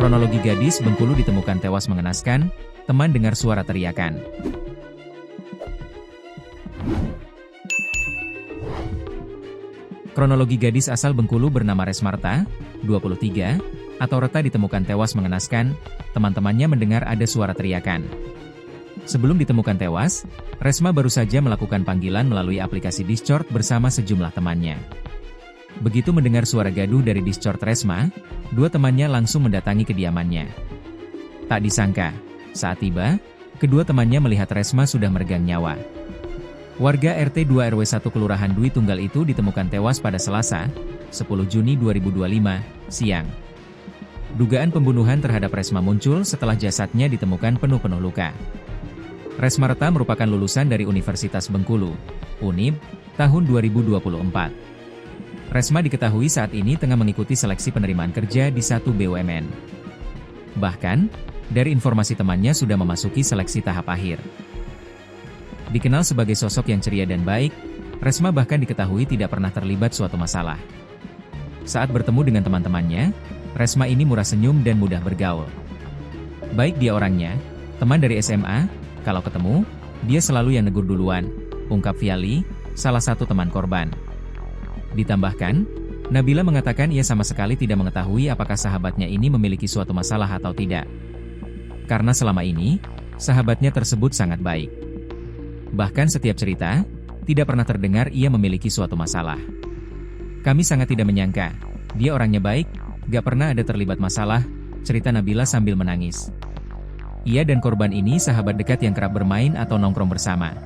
Kronologi gadis Bengkulu ditemukan tewas mengenaskan, teman dengar suara teriakan. Kronologi gadis asal Bengkulu bernama Resmarta, 23, atau Reta ditemukan tewas mengenaskan, teman-temannya mendengar ada suara teriakan. Sebelum ditemukan tewas, Resma baru saja melakukan panggilan melalui aplikasi Discord bersama sejumlah temannya. Begitu mendengar suara gaduh dari Discord Resma, dua temannya langsung mendatangi kediamannya. Tak disangka, saat tiba, kedua temannya melihat Resma sudah meregang nyawa. Warga RT 2 RW 1 Kelurahan Dwi Tunggal itu ditemukan tewas pada Selasa, 10 Juni 2025, siang. Dugaan pembunuhan terhadap Resma muncul setelah jasadnya ditemukan penuh luka. Resmarta merupakan lulusan dari Universitas Bengkulu, UNIB, tahun 2024. Resma diketahui saat ini tengah mengikuti seleksi penerimaan kerja di satu BUMN. Bahkan, dari informasi temannya sudah memasuki seleksi tahap akhir. Dikenal sebagai sosok yang ceria dan baik, Resma bahkan diketahui tidak pernah terlibat suatu masalah. Saat bertemu dengan teman-temannya, Resma ini murah senyum dan mudah bergaul. Baik dia orangnya, teman dari SMA, kalau ketemu, dia selalu yang negur duluan, ungkap Viali, salah satu teman korban. Ditambahkan, Nabila mengatakan ia sama sekali tidak mengetahui apakah sahabatnya ini memiliki suatu masalah atau tidak. Karena selama ini, sahabatnya tersebut sangat baik. Bahkan setiap cerita, tidak pernah terdengar ia memiliki suatu masalah. Kami sangat tidak menyangka, dia orangnya baik, gak pernah ada terlibat masalah, cerita Nabila sambil menangis. Ia dan korban ini sahabat dekat yang kerap bermain atau nongkrong bersama.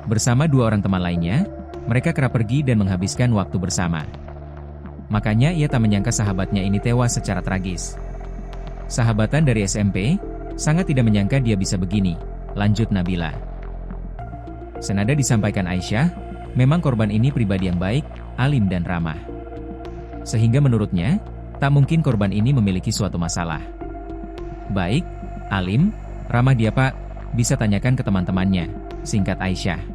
Bersama dua orang teman lainnya, mereka kerap pergi dan menghabiskan waktu bersama. Makanya ia tak menyangka sahabatnya ini tewas secara tragis. Sahabatan dari SMP, sangat tidak menyangka dia bisa begini, lanjut Nabila. Senada disampaikan Aisyah, memang korban ini pribadi yang baik, alim dan ramah. Sehingga menurutnya, tak mungkin korban ini memiliki suatu masalah. Baik, alim, ramah dia pak, bisa tanyakan ke teman-temannya, singkat Aisyah.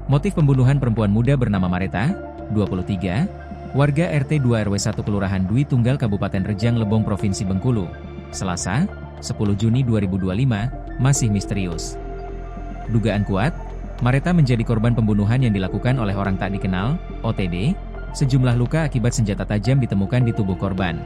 Motif pembunuhan perempuan muda bernama Mareta, 23, warga RT 2 RW 1 Kelurahan Dwi Tunggal Kabupaten Rejang Lebong Provinsi Bengkulu, Selasa, 10 Juni 2025, masih misterius. Dugaan kuat, Mareta menjadi korban pembunuhan yang dilakukan oleh orang tak dikenal, OTD, sejumlah luka akibat senjata tajam ditemukan di tubuh korban.